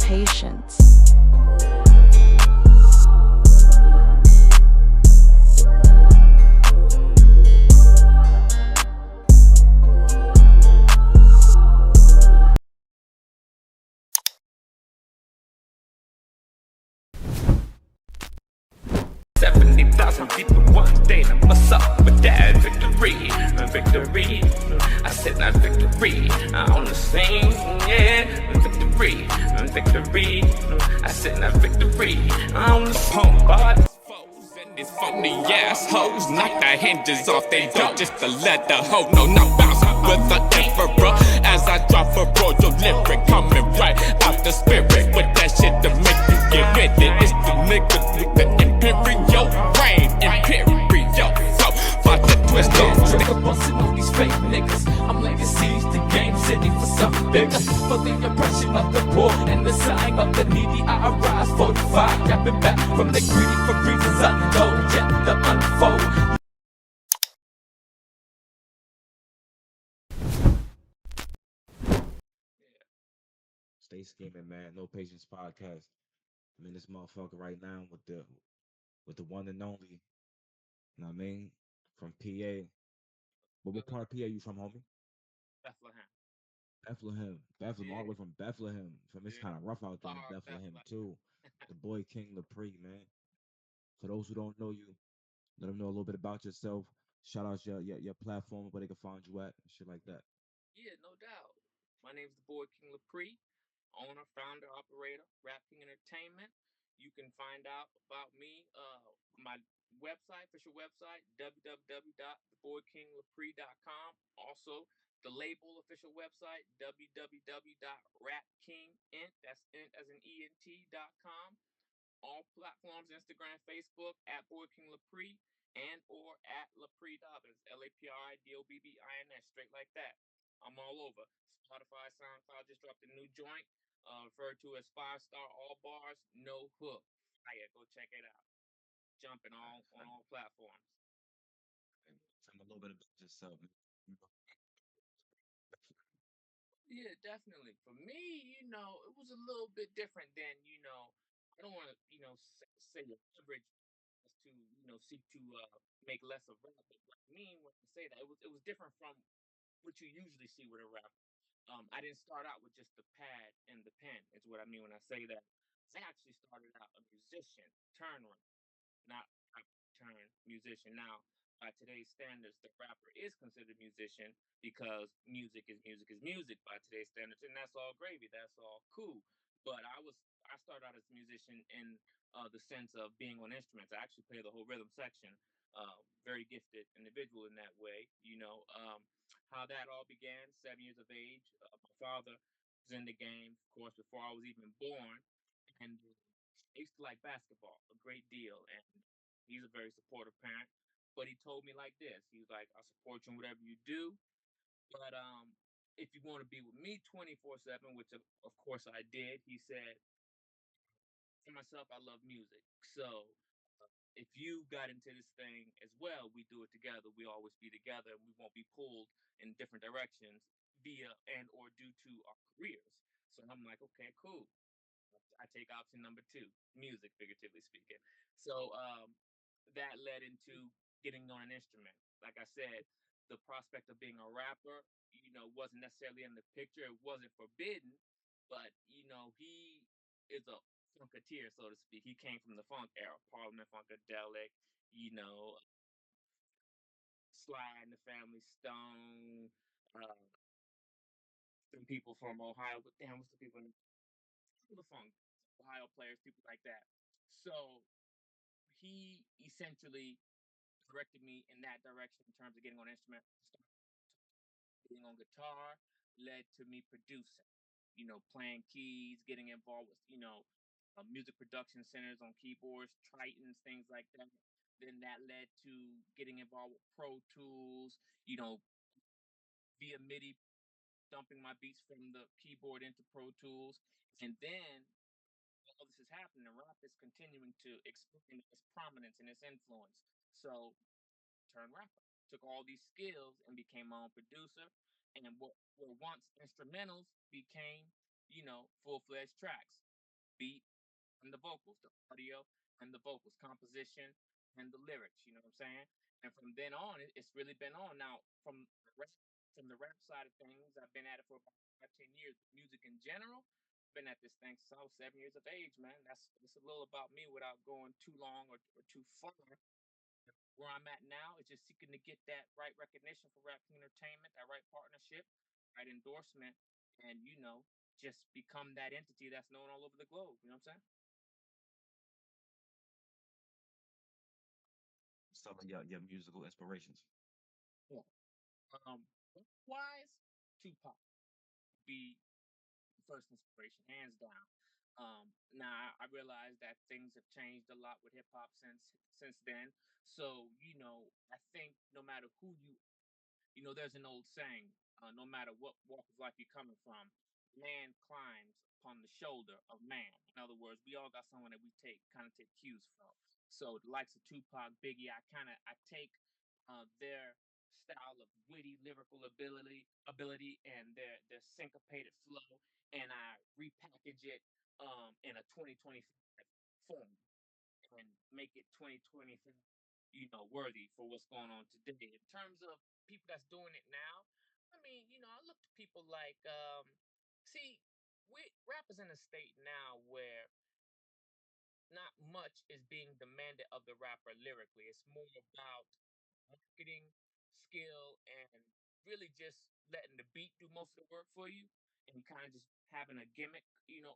patience. People one day, now what's up with that victory? Victory, I said not victory. On the scene, yeah, victory, victory. I said not victory. On the pump, but these phony assholes knock the hinges off they door just to let the hoe know not bouncing with the emperor. As I drop a royal lyric coming right out the spirit with that shit to make you get with it. It's the niggas with the imperial reign, imperial. So, fuck the twist on. Nigga bustin' on these fake niggas. I'm laying siege to game city for something bigger. For the oppression of the poor and the sighing of the needy, I arise 45, yapping back from the greedy for reasons untold. Yet the unfold. Stay scheming, man. No Patience podcast. I'm in this motherfucker right now with the one and only. You know what I mean? From PA. But what part of PA you from, homie? Bethlehem. Bethlehem, all the way from Bethlehem. From it's Yeah. kind of rough out there in Far Bethlehem Bethlehem. too. The boy King Lapri, man. For those who don't know you, let them know a little bit about yourself. Shout out your platform where they can find you at, and shit like that. Yeah, no doubt. My name's the boy King Lapri, owner, founder, operator, Rap King Entertainment. You can find out about me, my website, official website, www.theboykinglapri.com. Also, the label official website, www.rapkingent, that's ent as in ent.com. All platforms, Instagram, Facebook, at Boy King Lapri, and or at Lapri Dobbins, LAPRIDOBBINS, straight like that. I'm all over. Spotify, SoundCloud just dropped a new joint, referred to as 5-star all bars, no hook. Fire, go check it out. Jumping all on all platforms. And tell me a little bit about yourself. Yeah, definitely. For me, it was a little bit different than, I don't want to, say average as to, seek to make less of rap. But what I mean when I say that, it was different from what you usually see with a rapper. I didn't start out with just the pad and the pen. Is what I mean when I say that. I actually started out a musician, turn not rapper turn musician. Now, by today's standards, the rapper is considered musician because music is music is music by today's standards, and that's all gravy. That's all cool. But I started out as a musician in the sense of being on instruments. I actually play the whole rhythm section. Very gifted individual in that way. How that all began. 7 years of age. My father was in the game, of course, before I was even born, and I used to like basketball a great deal, and he's a very supportive parent. But he told me like this: he was like, "I'll support you in whatever you do, but if you want to be with me 24/7, which of course I did," he said, "For myself, I love music, so if you got into this thing as well, we do it together. We always be together, and we won't be pulled in different directions via and or due to our careers." So I'm like, okay, cool. I take option number two, music, figuratively speaking. So that led into getting on an instrument. Like I said, the prospect of being a rapper, wasn't necessarily in the picture. It wasn't forbidden, but he is a funketeer, so to speak. He came from the funk era, Parliament Funkadelic, you know, Sly and the Family Stone, uh, some people from Ohio. But damn, what's the people in the funk? Ohio players, people like that. So he essentially directed me in that direction in terms of getting on instrument, getting on guitar, led to me producing, playing keys, getting involved with, music production centers on keyboards, Tritons, things like that. Then that led to getting involved with Pro Tools, via MIDI, dumping my beats from the keyboard into Pro Tools. And then all this is happening, and rap is continuing to expand its prominence and its influence. So turned rapper. Took all these skills and became my own producer. And what were once instrumentals became, full fledged tracks. beat and the vocals, the audio and the vocals, composition and the lyrics. You know what I'm saying? And from then on, it's really been on. Now, from the rap side of things, I've been at it for about 5, 10 years. Music in general, been at this thing since I was 7 years of age, man. That's a little about me without going too long or too far. Where I'm at now is just seeking to get that right recognition for Rap King Entertainment, that right partnership, right endorsement, and just become that entity that's known all over the globe. You know what I'm saying? Some of your musical inspirations. Yeah. Wise, Tupac be first inspiration, hands down. Now I realize that things have changed a lot with hip hop since then. So I think no matter who there's an old saying, no matter what walk of life you're coming from, man climbs upon the shoulder of man. In other words, we all got someone that we take cues from. So the likes of Tupac, Biggie, I take their style of witty lyrical ability and their syncopated flow, and I repackage it in a 2025 form and make it 2025, worthy for what's going on today. In terms of people that's doing it now, I mean, I look to people like, see, we rappers in a state now where not much is being demanded of the rapper lyrically. It's more about marketing skill and really just letting the beat do most of the work for you, and kind of just having a gimmick,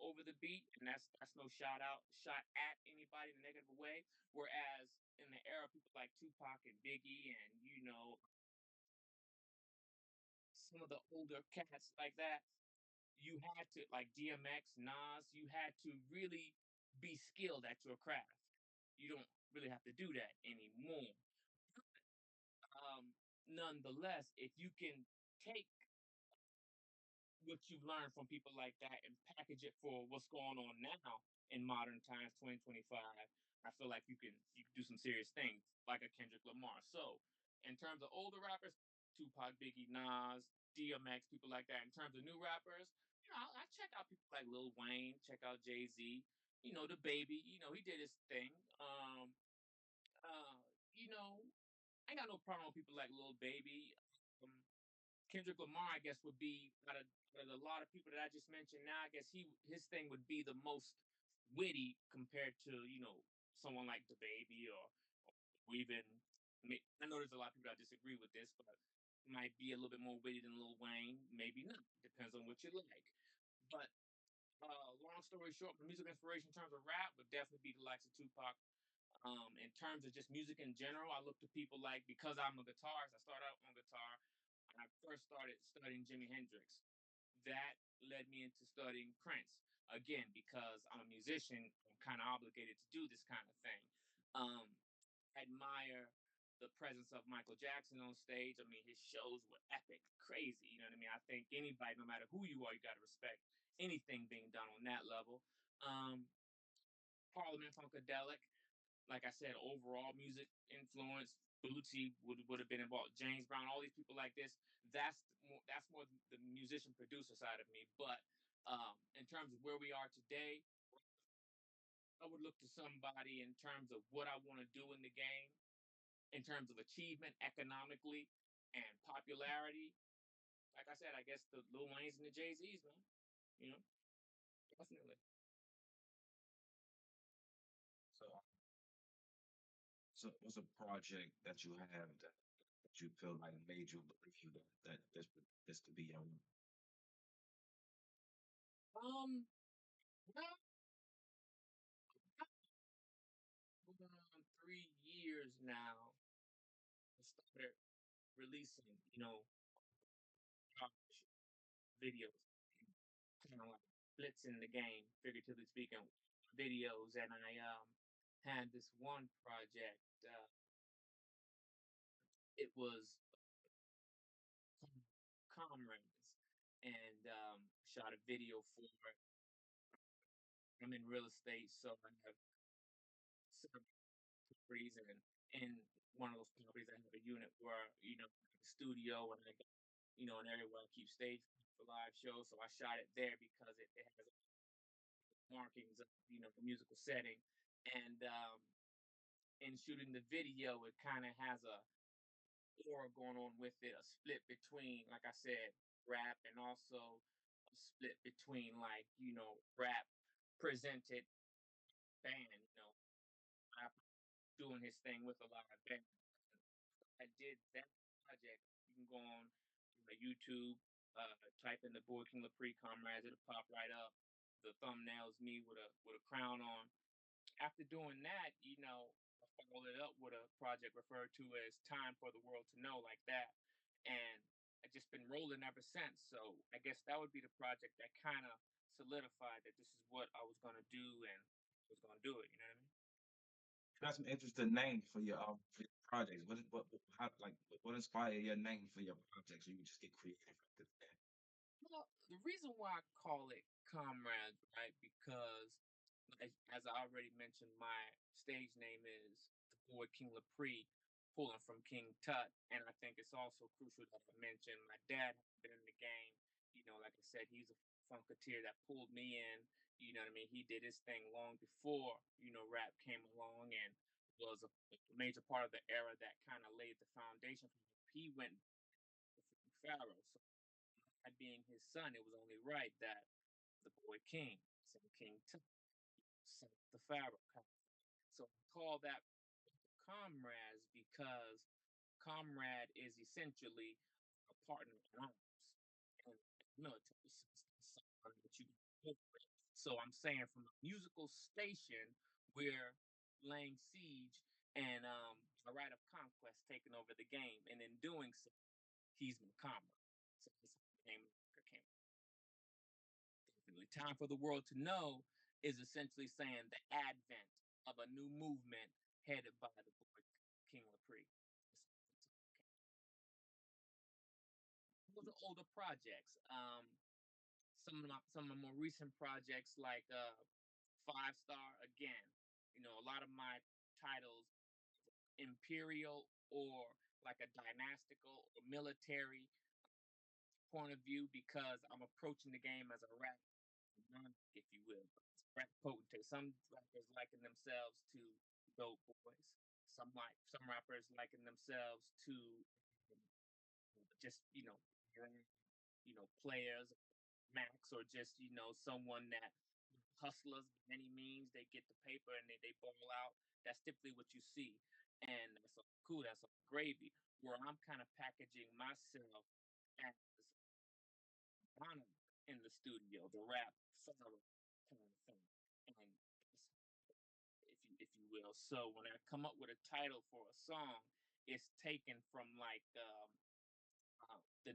over the beat. And that's no shot at anybody in a negative way. Whereas in the era of people like Tupac and Biggie and some of the older cats like that, you had to, like DMX, Nas, you had to really be skilled at your craft. You don't really have to do that anymore. Nonetheless, if you can take what you've learned from people like that and package it for what's going on now in modern times, 2025, I feel like you can do some serious things like a Kendrick Lamar. So, in terms of older rappers, Tupac, Biggie, Nas, DMX, people like that. In terms of new rappers, I check out people like Lil Wayne, check out Jay-Z. The baby. He did his thing. Uh, you know, I ain't got no problem with people like Lil Baby. Um, Kendrick Lamar, I guess, would be out of a lot of people that I just mentioned. Now, I guess his thing would be the most witty compared to someone like the Baby or even. I know there's a lot of people that disagree with this, but might be a little bit more witty than Lil Wayne. Maybe not. Depends on what you like. But long story short, my music inspiration in terms of rap would definitely be the likes of Tupac. In terms of just music in general, I look to people like, because I'm a guitarist, I started out on guitar. I first started studying Jimi Hendrix. That led me into studying Prince. Again, because I'm a musician, I'm kind of obligated to do this kind of thing. I admire the presence of Michael Jackson on stage. I mean, his shows were epic, crazy. You know what I mean? I think anybody, no matter who you are, you got to respect anything being done on that level. Um, Parliament Funkadelic, like I said, overall music influence. Bootsy would have been involved. James Brown, all these people like this. That's more the musician producer side of me. But in terms of where we are today, I would look to somebody in terms of what I want to do in the game, in terms of achievement economically and popularity. Like I said, I guess the Lil Waynes and the Jay Z's, man. You know, definitely. So, so what's a project that you have that you feel like made you believe that this could be your own? Um, well, going on 3 years now. I started releasing, videos, kind of like blitzing the game, figuratively speaking, videos. And I had this one project. It was Comrades, and shot a video for it. I'm in real estate, so I have several properties, and in one of those properties, I have a unit where a studio, and I got an area where I keep stage for live shows. So I shot it there because it has markings of the musical setting, and in shooting the video, it kind of has a aura going on with it, a split between, like I said, rap and also a split between rap presented band, rap doing his thing with a live band. I did that project. You can go on YouTube, type in the Boy King Lapri Comrades, it'll pop right up. The thumbnail's me with a crown on. After doing that, I followed it up with a project referred to as Time for the World to Know, like that. And I just been rolling ever since. So I guess that would be the project that kind of solidified that this is what I was gonna do and I was gonna do it. You know what I mean? Got some interesting names for your projects. How like what inspired your name for your projects? So you just get creative after that. Well, the reason why I call it Comrades, right? Because as I already mentioned, my stage name is the Boy King Lapri, pulling from King Tut, and I think it's also crucial that I mention my dad has been in the game. Like I said, he's a funketeer that pulled me in. You know what I mean? He did his thing long before rap came along and was a major part of the era that kind of laid the foundation for him. He went to Pharaoh, so I being his son, it was only right that the boy King, son King Tut, son of the Pharaoh. So I call that comrades because comrade is essentially a partner in arms in the military sense. Someone that you can work with. So I'm saying from a musical station, we're laying siege and a right of conquest taking over the game, and in doing so, he's my comrade. So that's how the name came. Definitely, time for the world to know is essentially saying the advent of a new movement headed by the boy King Lapri. Those are older projects. Some of my more recent projects like Five Star again. A lot of my titles imperial or like a dynastical or military point of view because I'm approaching the game as a rap monarch, if you will. Rap potentate. Some rappers liken themselves to dope boys. Some rappers liken themselves to um, just players, max, or just someone that hustlers by any means. They get the paper and they ball out. That's typically what you see, and that's all cool. That's all gravy. Where I'm kind of packaging myself as honor in the studio, the rap sorrow kind of thing, and if you will. So when I come up with a title for a song, it's taken from like the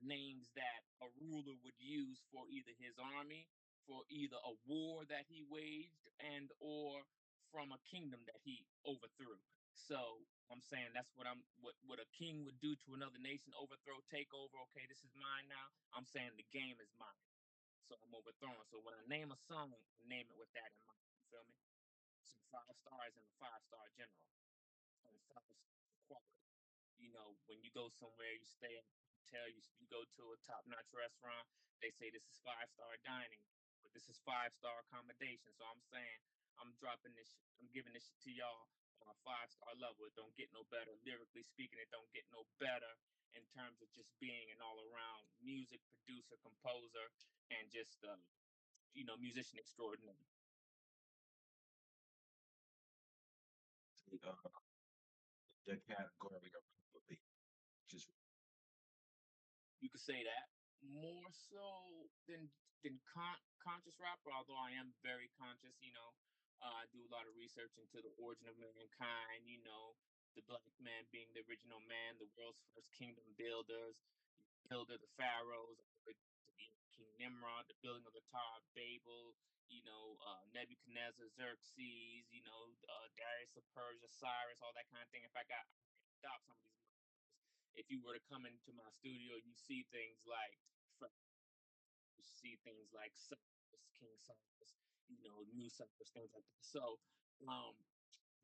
names that a ruler would use for either his army, for either a war that he waged, and or from a kingdom that he overthrew. So I'm saying that's what a king would do to another nation, overthrow, take over. Okay, this is mine now. I'm saying the game is mine. So I'm overthrowing. So when I name a song, I name it with that in mind. You feel me? Some five stars and a five-star general. And five-star quality. When you go somewhere, you stay at a hotel, you go to a top-notch restaurant, they say this is five-star dining, but this is five-star accommodation. So I'm saying I'm giving this to y'all on a five-star level. It don't get no better. Lyrically speaking, it don't get no better in terms of just being an all-around music producer, composer, and just musician extraordinaire. The, the category of probably just You could say that more so than conscious rapper. Although I am very conscious, I do a lot of research into the origin of mankind. The black man being the original man, the world's first kingdom builders, builder, the pharaohs, King Nimrod, the building of the Tower of Babel. Nebuchadnezzar, Xerxes. Darius of Persia, Cyrus, all that kind of thing. In fact, I adopt some of these. If you were to come into my studio, you see things like you see things like Cyrus, King Cyrus, New Cyrus, things like that. So um,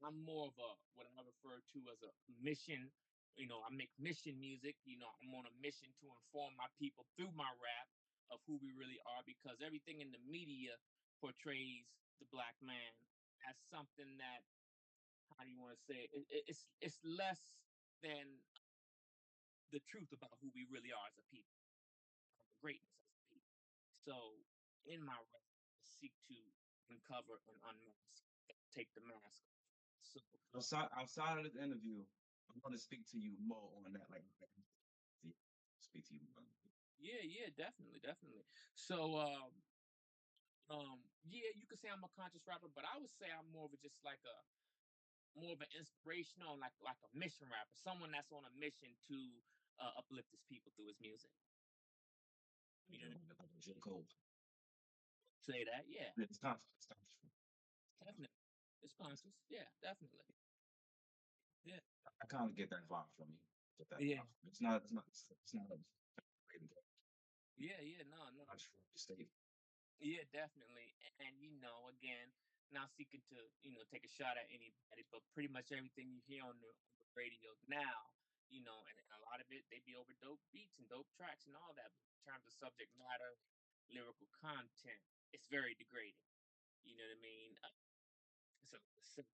I'm more of a what I refer to as a mission. I make mission music. I'm on a mission to inform my people through my rap of who we really are because everything in the media portrays the black man as something that, how do you want to say it? It's less than the truth about who we really are as a people, our greatness as a people. So in my rap, I seek to uncover and unmask, take the mask. So Outside of this interview, I want to speak to you more on that. Like, speak to you more. yeah, yeah, definitely, definitely. So yeah, you could say I'm a conscious rapper, but I would say I'm more of a, just like a more of an inspirational, like a mission rapper, someone that's on a mission to uplift his people through his music. You know, Like J. Cole. say that, yeah, It's conscious. It's conscious. definitely. It's conscious, yeah, definitely, yeah, I kind of get that vibe from you. Get that yeah, vibe. It's not. It's not. It's not a yeah, yeah. No, no, conscious state. yeah, definitely. And again, not seeking to take a shot at anybody, but pretty much everything you hear on the radio now, and a lot of it they be over dope beats and dope tracks and all that. But in terms of subject matter, lyrical content, it's very degrading. You know what I mean? So the sex,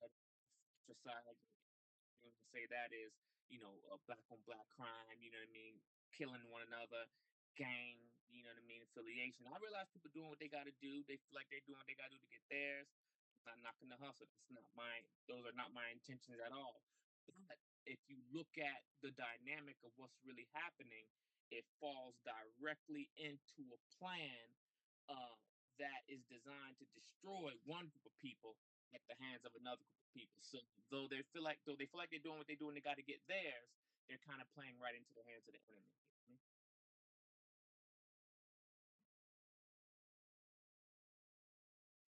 exercise, say that is, black on black crime, you know what I mean, killing one another, gang, you know what I mean, affiliation. I realize people doing what they got to do. They feel like they're doing what they got to do to get theirs. I'm not knocking the hustle. Those are not my intentions at all. But if you look at the dynamic of what's really happening, it falls directly into a plan uh, that is designed to destroy one group of people at the hands of another group of people. So though they feel like they're doing what they do and they got to get theirs, they're kind of playing right into the hands of the enemy.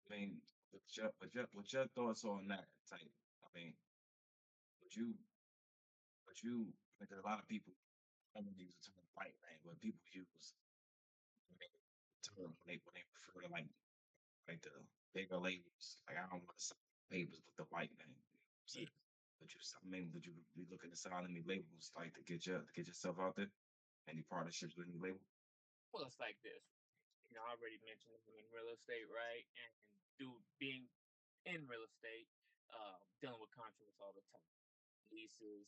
I mean, what's your thoughts on that type? I mean, would you would you? Because a lot of people I don't use the term white man, but people use the term when they refer to like the bigger labels. Like I don't want to sign papers with the white man. You know what I'm Yeah. saying? I mean, would you be looking to sign any labels like to get yourself out there? Any partnerships with any label? Well, it's like this. I already mentioned I'm in real estate, right? And being in real estate, dealing with contracts all the time, leases,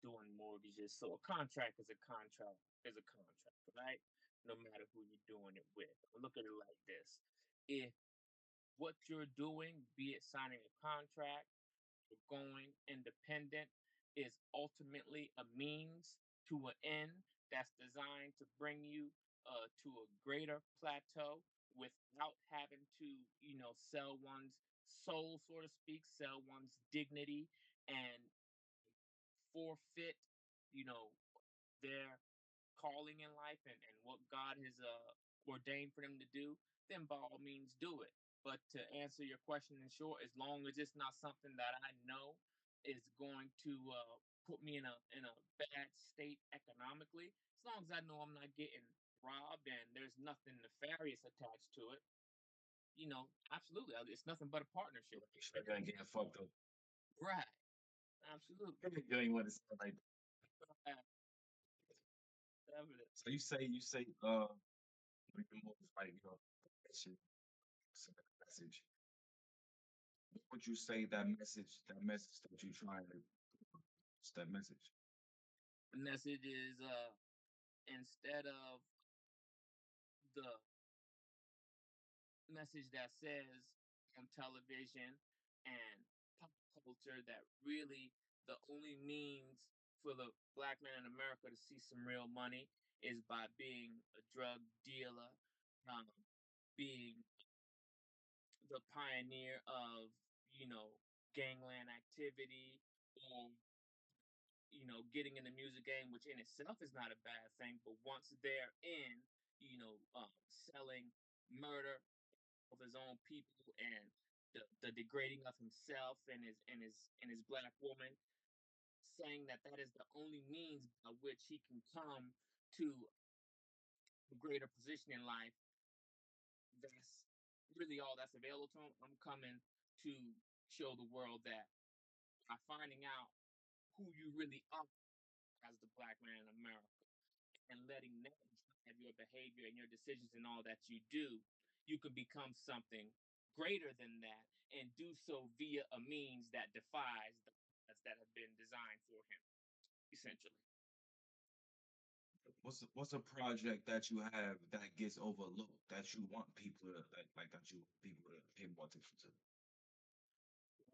doing mortgages. So a contract is a contract is a contract, right? No matter who you're doing it with. Look at it like this: if what you're doing, be it signing a contract or going independent, is ultimately a means to an end that's designed to bring you to a greater plateau without having to, sell one's soul, so to speak, sell one's dignity and forfeit, you know, their calling in life and what God has ordained for them to do, then by all means do it. But to answer your question in short, as long as it's not something that I know is going to put me in a bad state economically, as long as I know I'm not getting robbed and there's nothing nefarious attached to it, absolutely, it's nothing but a partnership. Make sure you ain't getting fucked up. Right. Absolutely. You ain't want to sound like that. Right. Definitely. So we can move like that shit, send a message. What would you say that message that you trying to what's that message? The message is instead of the message that says on television and pop culture that really the only means for the black man in America to see some real money is by being a drug dealer, um, being the pioneer of, gangland activity, or, getting in the music game, which in itself is not a bad thing. But once they're in, selling murder of his own people and the degrading of himself and his black woman, saying that that is the only means by which he can come to a greater position in life. That's really all that's available to him. I'm coming to show the world that by finding out who you really are as the black man in America and letting that drive your behavior and your decisions and all that you do, you can become something greater than that and do so via a means that defies the odds that have been designed for him, essentially. What's a project that you have that gets overlooked that you want people to that you want people to pay more attention to?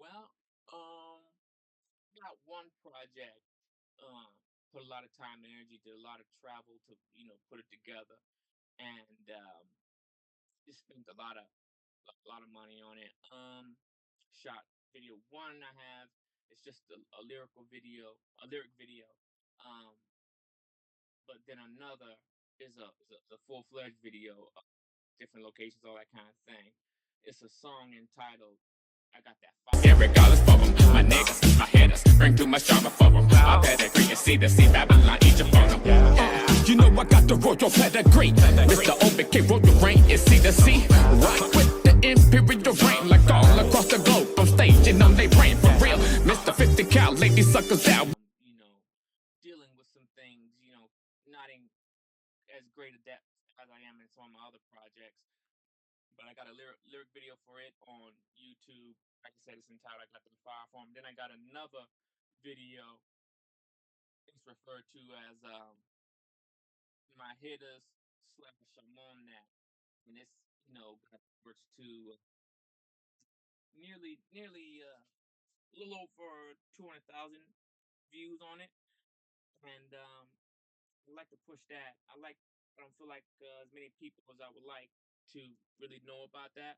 Well, got one project, um, put a lot of time and energy, did a lot of travel to, put it together, and just spent a lot of money on it. Shot video one I have. It's just a lyric video. Um, but then another is a full fledged video, different locations, all that kind of thing. It's a song entitled "I Got That Fire." Yeah, regardless for them, my niggas, my hitters, bring too much drama for them. I pedigree, you see the sea Babylon, Egypt on them. Yeah. You know I got the royal pedigree. Mr. OBK wrote the rain, you see the sea. Right with the imperial reign, like all across the globe. I'm staging on they brain for real. Mr. 50 cal, lady suckers out. You know, dealing with some things, not in as great a depth as I am in some of my other projects. But I got a lyric video for it on YouTube. Like I said, it's entitled "I Got the Fire" for him. Then I got another video. It's referred to as "My Hitters" slash "I'm on that," and it's got upwards to nearly a little over 200,000 views on it, and I like to push that. I don't feel like as many people as I would like to really know about that.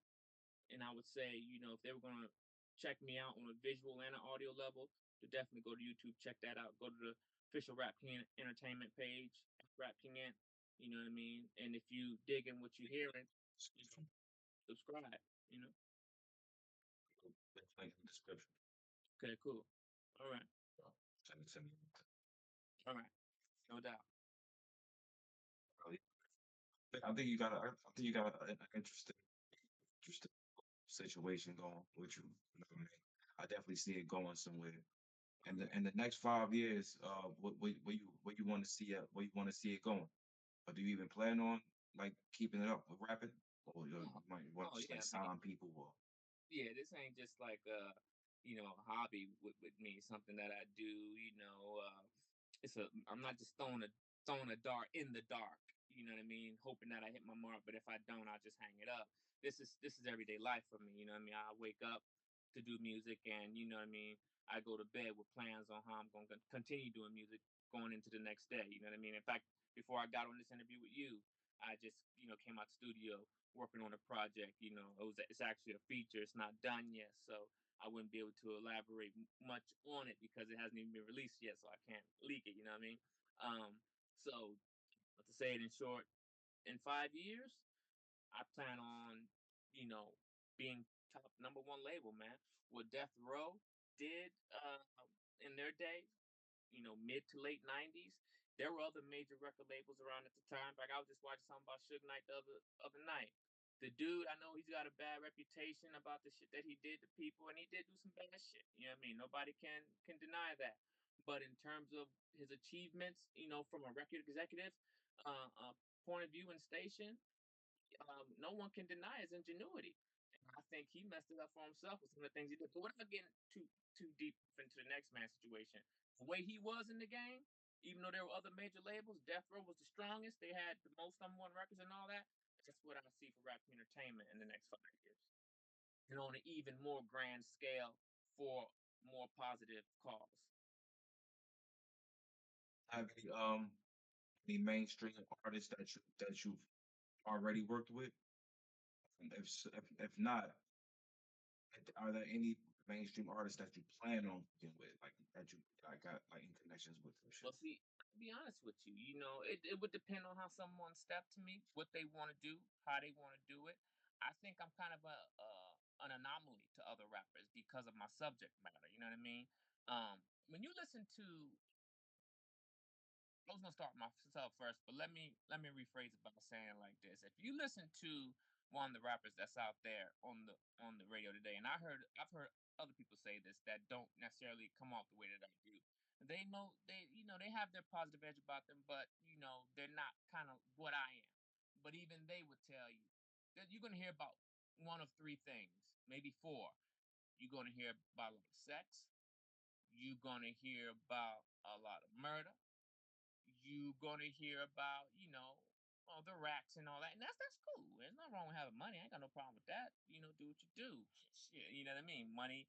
And I would say, if they were going to check me out on a visual and an audio level, to definitely go to YouTube, check that out. Go to the official Rap King Entertainment page, Rap King Ent, you know what I mean? And if you digging what you're hearing, you know, subscribe, you know? Link in the description. Okay, cool. All right. Send it to me. All right. No doubt. Really. I think you got an interesting situation going with you. You know what I mean? I definitely see it going somewhere. And the next 5 years, what you want to see it, where you want to see it going? Or do you even plan on like keeping it up with rapping, or you Oh, might want to oh just yeah, like man. sign people? Or Yeah, this ain't just like a hobby with me, something that I do, I'm not just throwing a dart in the dark, you know what I mean, hoping that I hit my mark, but if I don't, I'll just hang it up. This is everyday life for me, you know what I mean? I wake up to do music, and you know what I mean, I go to bed with plans on how I'm going to continue doing music going into the next day, you know what I mean? In fact, before I got on this interview with you, I just, came out the studio working on a project. It's actually a feature. It's not done yet, so I wouldn't be able to elaborate much on it because it hasn't even been released yet, so I can't leak it. You know what I mean? So to say it in short, in 5 years, I plan on, you know, being top number one label, man. What Death Row did in their day, mid to late '90s. There were other major record labels around at the time. Like I was just watching something about Suge Knight the other night. The dude, I know he's got a bad reputation about the shit that he did to people, and he did do some bad shit. You know what I mean? Nobody can deny that. But in terms of his achievements, from a record executive point of view and station, no one can deny his ingenuity. And I think he messed it up for himself with some of the things he did. But without getting too deep into the next man situation, the way he was in the game, even though there were other major labels, Death Row was the strongest. They had the most number one records and all that. That's what I see for rap entertainment in the next 5 years, and on an even more grand scale for more positive cause. have any mainstream artists that you've already worked with? And if not, are there any mainstream artists that you plan on working with, like that you got like in connections with and shit? Well, see, to be honest with you, it would depend on how someone stepped to me, what they want to do, how they want to do it. I think I'm kind of an anomaly to other rappers because of my subject matter. You know what I mean? When you listen to, I was gonna start myself first, but let me rephrase it by saying like this: if you listen to one of the rappers that's out there on the radio today, and I've heard other people say this that don't necessarily come off the way that I do. They know they have their positive edge about them, but they're not kind of what I am. But even they would tell you that you're gonna hear about one of three things, maybe four. You're gonna hear about like sex. You're gonna hear about a lot of murder. You gonna hear about, all the racks and all that. And that's cool. There's nothing wrong with having money. I ain't got no problem with that. Do what you do. Shit, you know what I mean? Money,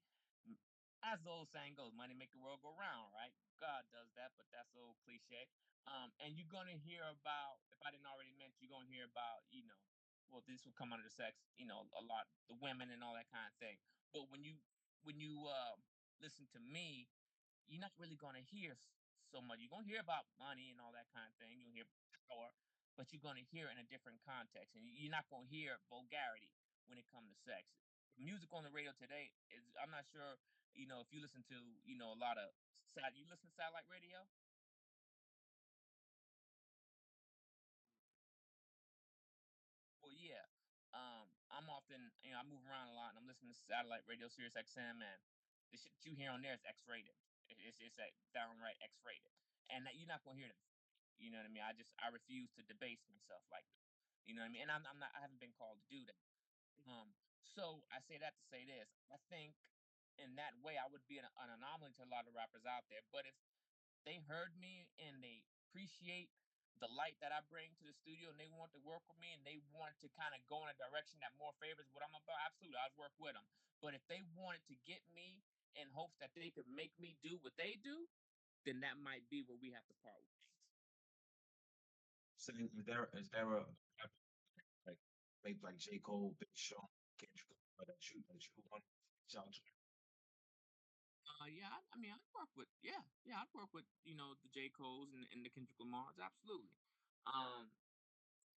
as the old saying goes, money make the world go round, right? God does that, but that's a old cliche. And you're gonna hear about, if I didn't already mention, you're gonna hear about, well, this will come under the sex, a lot, the women and all that kind of thing. But when you listen to me, you're not really going to hear so much. You're going to hear about money and all that kind of thing. You'll hear power, but you're going to hear it in a different context. And you're not going to hear vulgarity when it comes to sex. Music on the radio today is, I'm not sure, if you listen to, a lot of, you listen to satellite radio? Well, yeah. I'm often, I move around a lot and I'm listening to satellite radio, Sirius XM, and the shit you hear on there is X rated. It's like downright X rated. And that, you're not going to hear that. You know what I mean? I refuse to debase myself like that. You know what I mean? And I'm not, I haven't been called to do that. So I say that to say this. I think in that way, I would be an anomaly to a lot of rappers out there. But if they heard me and they appreciate the light that I bring to the studio and they want to work with me and they want to kind of go in a direction that more favors what I'm about, absolutely, I'd work with them. But if they wanted to get me in hopes that they could make me do what they do, then that might be where we have to part ways. So is there a rapper like maybe like J. Cole, Big Sean, Kendrick Lamar that you want to reach out to? Yeah, I mean, I'd work with, I'd work with, the J. Cole's and the Kendrick Lamar's, absolutely. Um,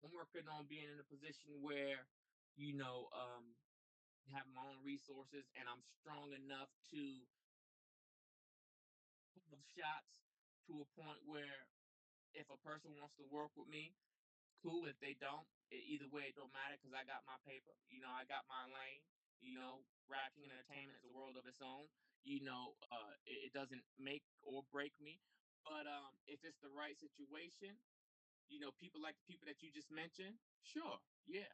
I'm working on being in a position where, have my own resources and I'm strong enough to pull shots to a point where if a person wants to work with me, cool. If they don't, either way, it don't matter because I got my paper. I got my lane. Rap King Entertainment is a world of its own. It doesn't make or break me. But if it's the right situation, people like the people that you just mentioned, sure, yeah,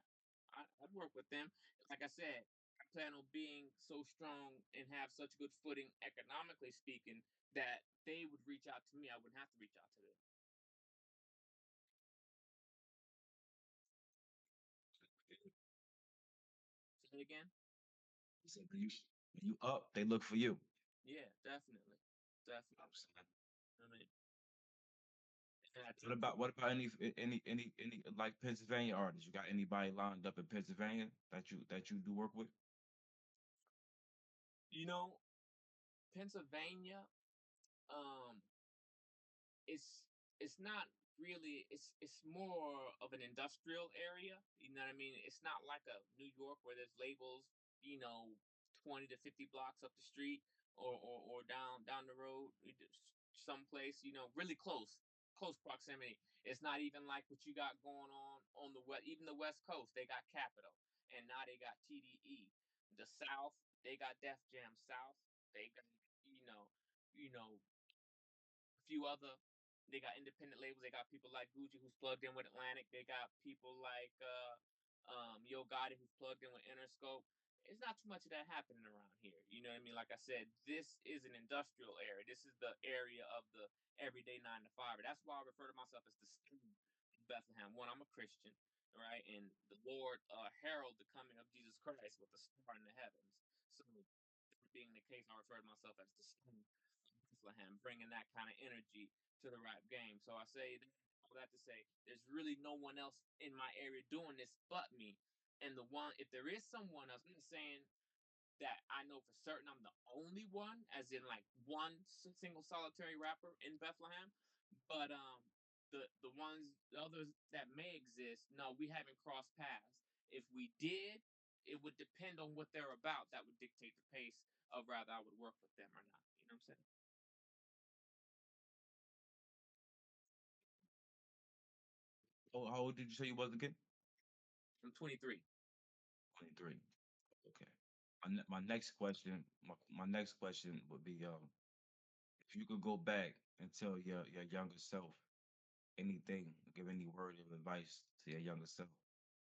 I'd work with them. Like I said, I plan on being so strong and have such good footing economically speaking that they would reach out to me. I wouldn't have to reach out to them. Say it again. He said, when you up, they look for you. Yeah, definitely, I'm definitely. saying. I mean, and I What take about what about any like Pennsylvania artists? You got anybody lined up in Pennsylvania that you do work with? you know Pennsylvania. Um, it's it's not really. It's more of an industrial area. You know what I mean? It's not like a New York where there's labels. 20 to 50 blocks up the street or down the road, someplace. Really close proximity. It's not even like what you got going on the west. Even the West Coast, they got Capitol, and now they got TDE. The South, they got Def Jam South. They got you know you know a few other. They got independent labels. They got people like Gucci who's plugged in with Atlantic. They got people like Yo Gotti who's plugged in with Interscope. It's not too much of that happening around here. You know what I mean? Like I said, this is an industrial area. This is the area of the everyday 9 to 5. That's why I refer to myself as the student of Bethlehem. One, I'm a Christian, right? And the Lord herald the coming of Jesus Christ with a star in the heavens. So, that being the case, I refer to myself as the student Bethlehem, bringing that kind of energy to the rap game. So I say that, all that to say, there's really no one else in my area doing this but me. And the one, if there is someone else, I'm not saying that I know for certain I'm the only one, as in like one single solitary rapper in Bethlehem. But the others that may exist, no, we haven't crossed paths. If we did, it would depend on what they're about. That would dictate the pace of whether I would work with them or not. You know what I'm saying? Oh, how old did you say you was again? I'm 23. 23. Okay. My next question would be if you could go back and tell your younger self anything, give any word of advice to your younger self,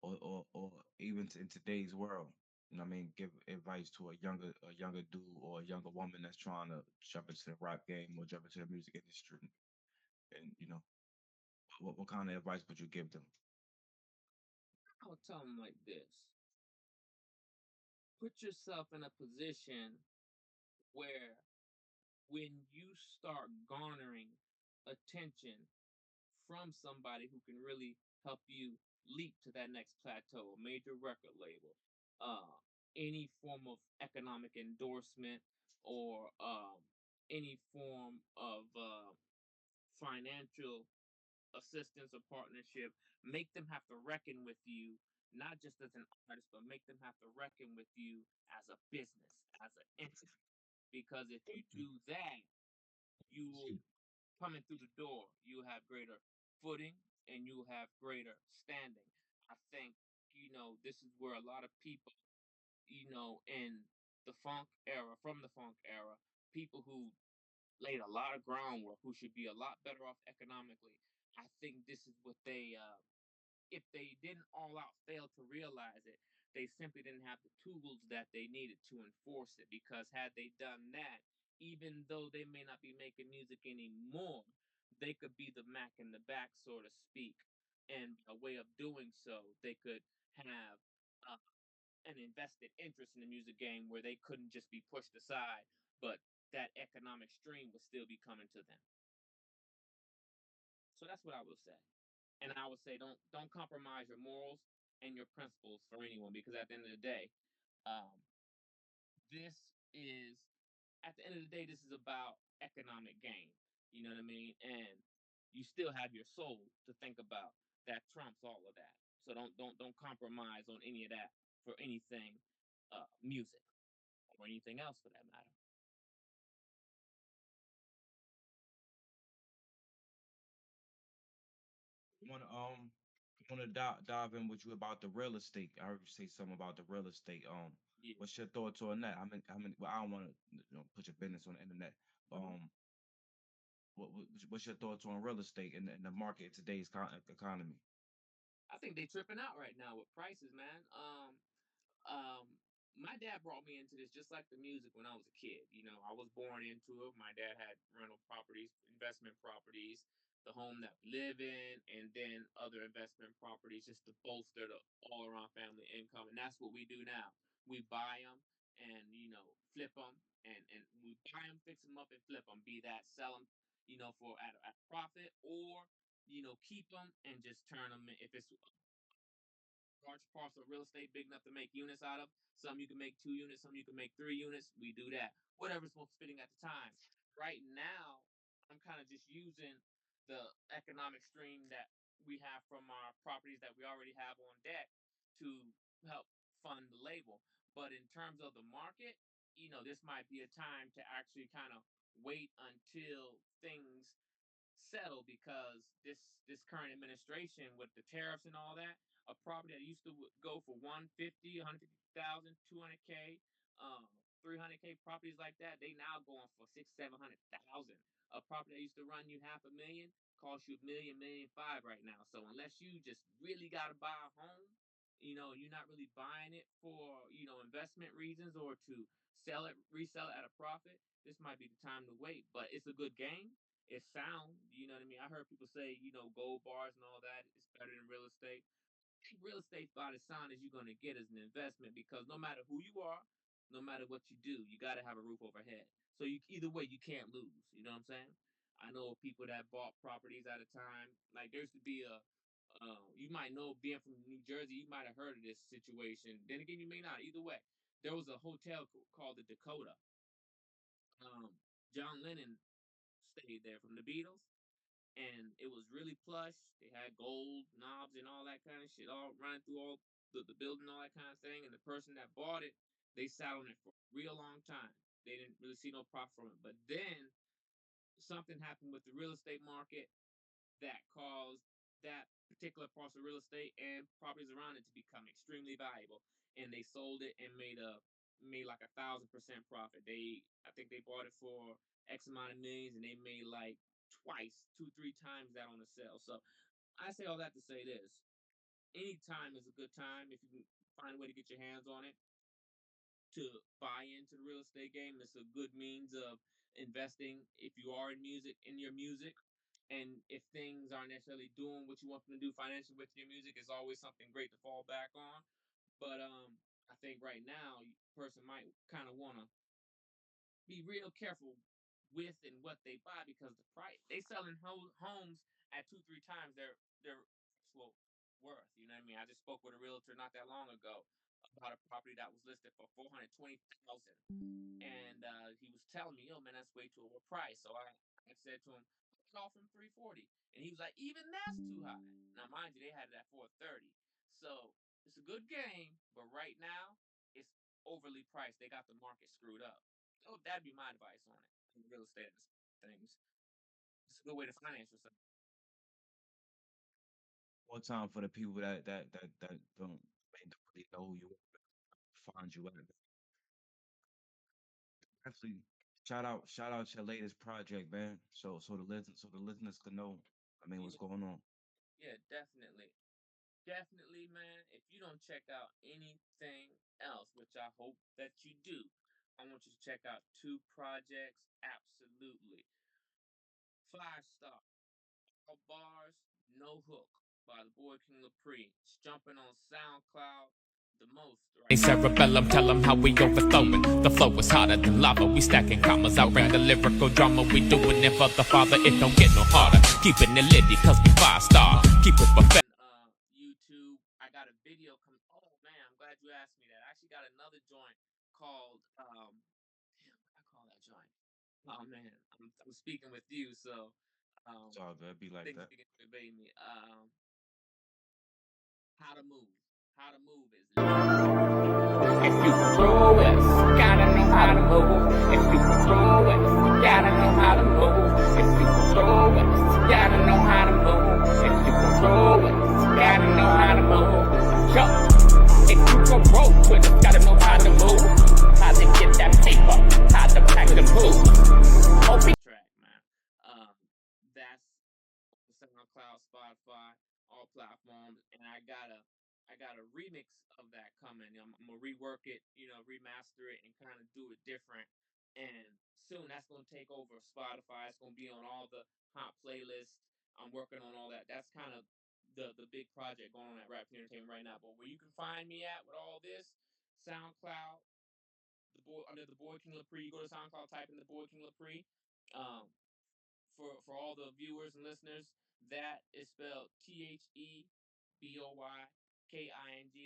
or even in today's world, you know what I mean, give advice to a younger dude or a younger woman that's trying to jump into the rap game or jump into the music industry, and what kind of advice would you give them? I'll tell them like this: put yourself in a position where when you start garnering attention from somebody who can really help you leap to that next plateau, a major record label, uh, any form of economic endorsement, or any form of financial assistance or partnership, make them have to reckon with you, not just as an artist, but make them have to reckon with you as a business, as an entity. Because if you do that, you will coming through the door, you have greater footing and you have greater standing. I think, this is where a lot of people, in the funk era, from the funk era, people who laid a lot of groundwork, who should be a lot better off economically. I think this is what if they didn't all out fail to realize it, they simply didn't have the tools that they needed to enforce it. Because had they done that, even though they may not be making music anymore, they could be the Mac in the back, so to speak. And a way of doing so, they could have uh, an invested interest in the music game where they couldn't just be pushed aside, but that economic stream would still be coming to them. So that's what I would say. And I would say don't compromise your morals and your principles for anyone, because at the end of the day, um, this is at the end of the day, this is about economic gain. You know what I mean? And you still have your soul to think about that trumps all of that. So don't compromise on any of that for anything, music or anything else for that matter. I want to dive in with you about the real estate. I heard you say something about the real estate. Yeah. What's your thoughts on that? I mean, well, I don't want to put your business on the internet. Mhm. What's your thoughts on real estate in the market in today's economy? I think they tripping out right now with prices, man. Um, my dad brought me into this just like the music when I was a kid. I was born into it. My dad had rental properties, investment properties, the home that we live in, and then other investment properties just to bolster the all around family income. And that's what we do now. We buy them and, flip them, and we buy them, fix them up, and flip them. Be that sell them, for at a profit, or, keep them and just turn them if it's large parcel of real estate big enough to make units out of. Some you can make 2 units, some you can make 3 units. We do that. Whatever's most fitting at the time. Right now, I'm kind of just using the economic stream that we have from our properties that we already have on deck to help fund the label. But in terms of the market, this might be a time to actually kind of wait until things settle, because this current administration with the tariffs and all that, a property that used to go for 150, 150,000, 200K, 300K, properties like that, they now going for six, 700,000. A property that used to run you half a million costs you a million, million five right now. So unless you just really got to buy a home, you're not really buying it for investment reasons or to sell it, resell it at a profit. This might be the time to wait, but it's a good game. It's sound. You know what I mean? I heard people say, gold bars and all that is better than real estate. Real estate about as sound as you're going to get as an investment, because no matter who you are, no matter what you do, you got to have a roof overhead. So either way, you can't lose. You know what I'm saying? I know people that bought properties at a time. Like there used to be you might know, being from New Jersey, you might have heard of this situation. Then again, you may not. Either way, there was a hotel called the Dakota. Um, John Lennon stayed there from the Beatles, and it was really plush. They had gold knobs and all that kind of shit, all running through all the building, all that kind of thing. And the person that bought it, they sat on it for a real long time. They didn't really see no profit from it. But then something happened with the real estate market that caused that particular parcel of real estate and properties around it to become extremely valuable. And they sold it and made like 1,000% profit. I think they bought it for X amount of millions, and they made like twice, two, three times that on the sale. So I say all that to say this: any time is a good time if you can find a way to get your hands on it to buy into the real estate game. It's a good means of investing if you are in your music. And if things aren't necessarily doing what you want them to do financially with your music, it's always something great to fall back on. But I think right now, a person might kind of want to be real careful with and what they buy because the price they selling homes at two, three times their actual worth. You know what I mean? I just spoke with a realtor not that long ago about a property that was listed for 420,000, and he was telling me, "Yo, man, that's way too overpriced." So I said to him, "I can offer him 340," and he was like, "Even that's too high." Now, mind you, they had it at 430, so it's a good game, but right now it's overly priced. They got the market screwed up. So that'd be my advice on it. On the real estate things. It's a good way to finance yourself. More time for the people that don't really know who you are, find you at. Actually, shout out your latest project, man. So the listeners can know. I mean, what's Yeah, going on. yeah, definitely. Definitely, man. If you don't check out anything else, which I hope that you do, I want you to check out two projects. Absolutely. Five star. All bars, no hook by the boy King Lapri. It's jumping on SoundCloud the most Hey, right now. cerebellum, tell them how we overthrowing. The flow is hotter than lava. We stacking commas. I bring the lyrical drama. We doing it for the father. It don't get no harder. Keeping it litty, cause we 5 star. Keep it On perfect. YouTube, I got a video coming. Oh man, I'm glad you asked me that. I actually got another joint called damn, what I call that joint? Oh man, I'm speaking with you, so It's all good. Be like things that. begin to evade me. How to move. How to move is lit. If you throw it, gotta know how to move. If you throw it, gotta know how to move. If you throw it, gotta know how to move. If you throw it, gotta know how to move. Yo, if you go road with it, gotta know how to move. How to get that paper, how to pack the move. Track, man. That's SoundCloud, Spotify, all platforms, and I got a remix of that coming. I'm gonna rework it, remaster it, and kind of do it different. And soon that's gonna take over Spotify. It's gonna be on all the hot playlists. I'm working on all that. That's kind of the big project going on at Rap Entertainment right now. But where you can find me at with all this, SoundCloud, the boy under the boy King Lapri. You go to SoundCloud, type in the boy King Lapri. Um, for all the viewers and listeners, that is spelled TheBoyking.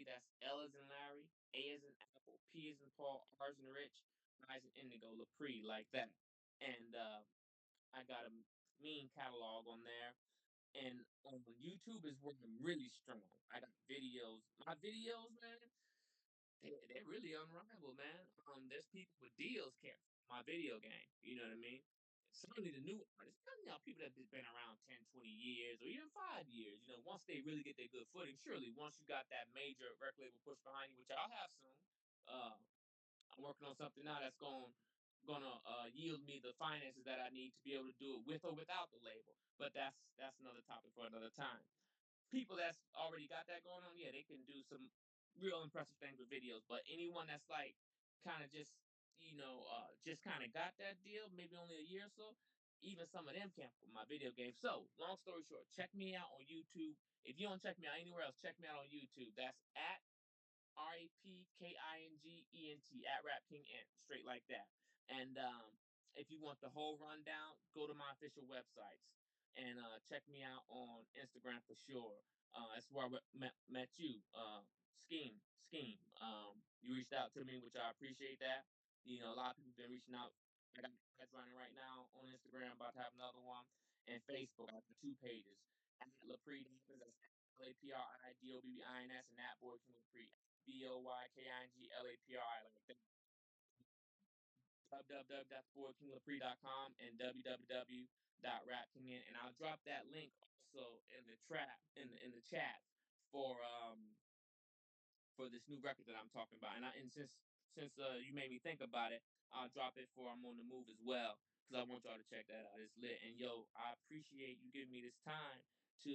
That's L as in Larry, A as in Apple, P as in Paul, R as in Rich, I as in Indigo, Lapri, like that. And I got a mean catalog on there. And on YouTube is where I'm really strong. I got videos. My videos, man, they're really unrivaled, man. There's people with deals can't my video game. You know what I mean? Certainly the new artists, people that have been around 10, 20 years or even 5 years, once they really get their good footing, surely once you got that major record label push behind you, which I'll have soon, uh, I'm working on something now that's gonna yield me the finances that I need to be able to do it with or without the label. But that's another topic for another time. People that's already got that going on, yeah, they can do some real impressive things with videos. But anyone that's like kind of just kind of got that deal, maybe only a year or so, even some of them can't put my video game. So, long story short, check me out on YouTube. If you don't check me out anywhere else, check me out on YouTube. That's at RAPKINGENT at Rap King Ent, straight like that. And if you want the whole rundown, go to my official websites and check me out on Instagram for sure. That's where I met you, Scheme. You reached out to me, which I appreciate that. A lot of people have been reaching out. I got ads running right now on Instagram, about to have another one, and Facebook. I have two pages. At Lapri Dobbins, that's LapriDobbins, and that boy King Lapri. BOYKINGLAPRI, like that. www.boykinglapri.com and www.rapkingin. And I'll drop that link also in the trap in the chat for for this new record that I'm talking about. And since you made me think about it, I'll drop it for I'm on the move as well. because I want y'all to check that out. It's lit. And yo, I appreciate you giving me this time to,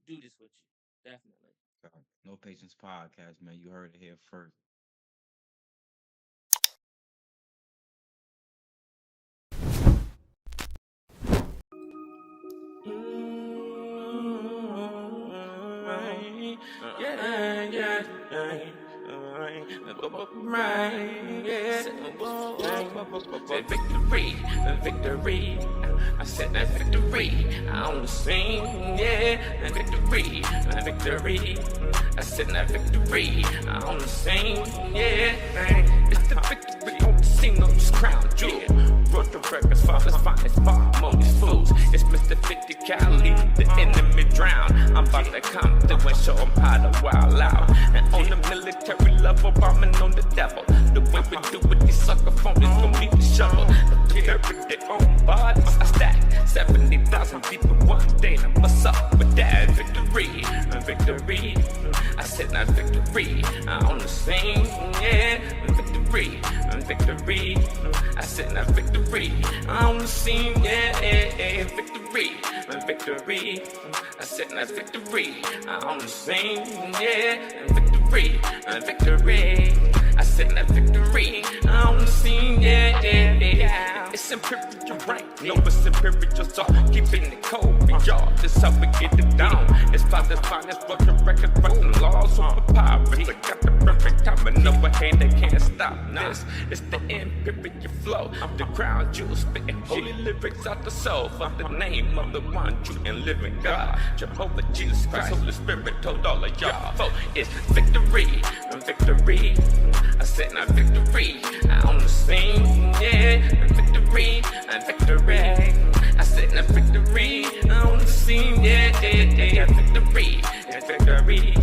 do this with you. Definitely. No Patience Podcast, man. You heard it here first. Victory, victory. I said that victory on the scene, yeah. Victory, victory. I said that victory on the scene, yeah. It's the victory on the scene of this crown jewel. Brought the records, father's finest bar among these fools. It's Mr. 50 Cali, the enemy drown. I'm about to come through and show them how to wild out. And on the military level, bombing on the devil. The way we do with these sucker phonies, gon' need the shovel. To bury their own bodies, I stack 70,000 people one day. Now what's up with that? Victory, victory. I said that victory on the scene, yeah. Victory, victory. I said that victory on the scene, yeah. Victory, victory. I said that victory on the scene, yeah. Victory, victory. I said that victory on the scene, yeah. It's imperial rank, no, it's imperial so keeping it cold for y'all. This how we get it down. It's father's finest, but the record writing laws on pirates. I got the perfect timing over here, they can't stop this. It's the imperial flow, the crown jewel spitting holy lyrics out the soul for the name of the one true and living God, Jehovah Jesus Christ. Holy Spirit told all of y'all, for it's victory, victory. I said not victory on the scene, yeah. Victory, victory. I said not victory on the scene, yeah. Victory, victory.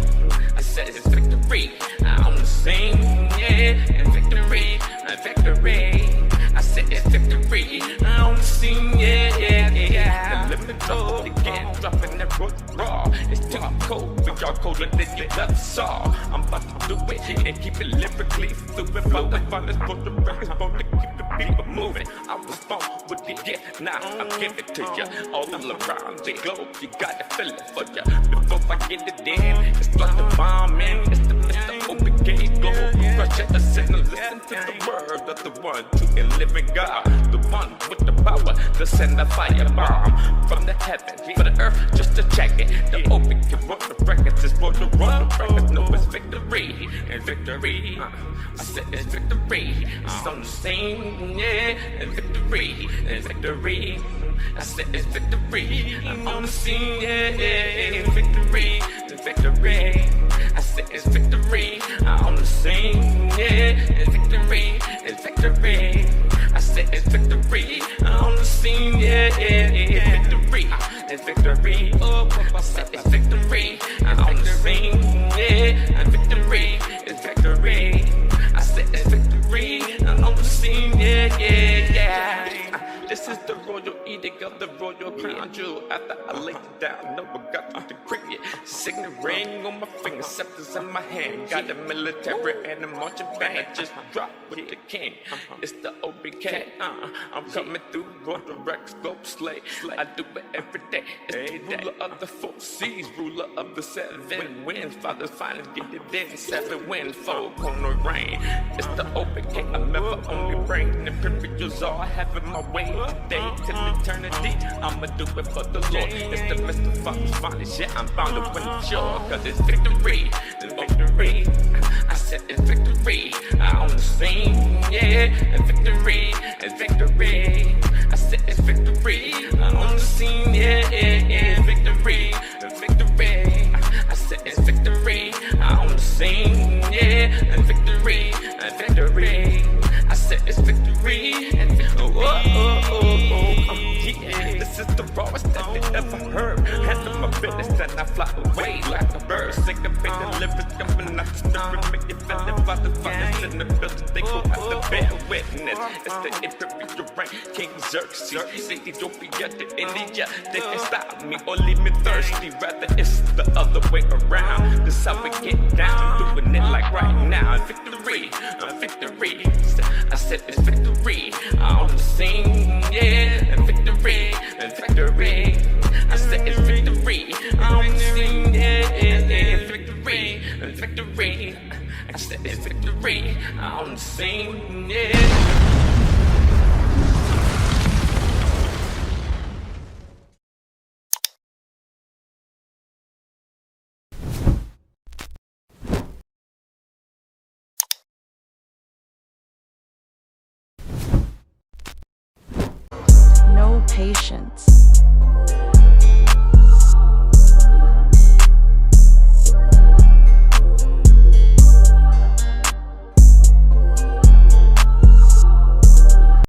I said it's victory on the scene, yeah. Victory, victory. I said it's victory on the scene, yeah. The limit of again, dropping that raw. It's too cold for y'all colder than you ever saw. I'm about to do it and keep it lyrically fluid. Flow the violence, both the records, both to keep the people moving. I was born with the gift, now I give it to you. All around the globe, you got to feel it for you. Before I get it in, it's like the bomb, man. It's the OPK globe. Crush it, listen to the word of the one true and living God. The one with the power to send a firebomb from the heaven for the earth just to check it. The OPK wrote the records, it's for the run the records. No, it's victory and victory. I said it's victory. It's on the scene, yeah. And victory and victory. I said it's victory. I'm on the scene, yeah. Victory and victory. I said it's victory. I'm on the scene, yeah. And victory and victory. I said it's victory. I'm on the scene, yeah. Victory and victory. I said it's victory. I'm on the scene, yeah. And victory and victory. I said it's victory. I'm on the scene, yeah. This is the royal edict of the royal crown jewel. After I laid it down, no, I got to decree it. Signet ring on my finger, scepters in my hand. Got the military and the marching band. Just dropped with the king. It's the OBK. I'm coming through, roll the Rex, go slay. I do it every day. It's the ruler of the 4 seas, ruler of the 7 winds. Father's finally get it in. 7 winds, 4 corner rain. It's the OBK. I'm never only brain. Imperials all having my way. Today till eternity, I'ma do it for the Lord. It's the Mr. Father's finest, yeah, I'm bound to win it sure. Cause it's victory, it's victory. I said it's victory, on the scene, yeah. And victory, it's victory. I said it's victory, on the scene, yeah. Victory, it's victory. I said it's victory, on the scene, yeah. And victory, it's victory. I said it's victory, and victory. Yeah. This is the rawest that they ever heard. Handle my business and I fly away like a bird. Sing a bit of lyrics coming out the spirit, make you feel it by the finest in the building. building, they go after bear witness. It's the imperial rank, King Xerxes. Say Ethiopia to India, they can stop me or leave me thirsty. Rather, it's the other way around. This how we get down, doing it like right now. Victory, victory. I said it's victory on the scene, yeah. Victory, victory. I said it's victory on the scene, yeah. Victory, victory. I said it's victory on the scene, yeah. No patience.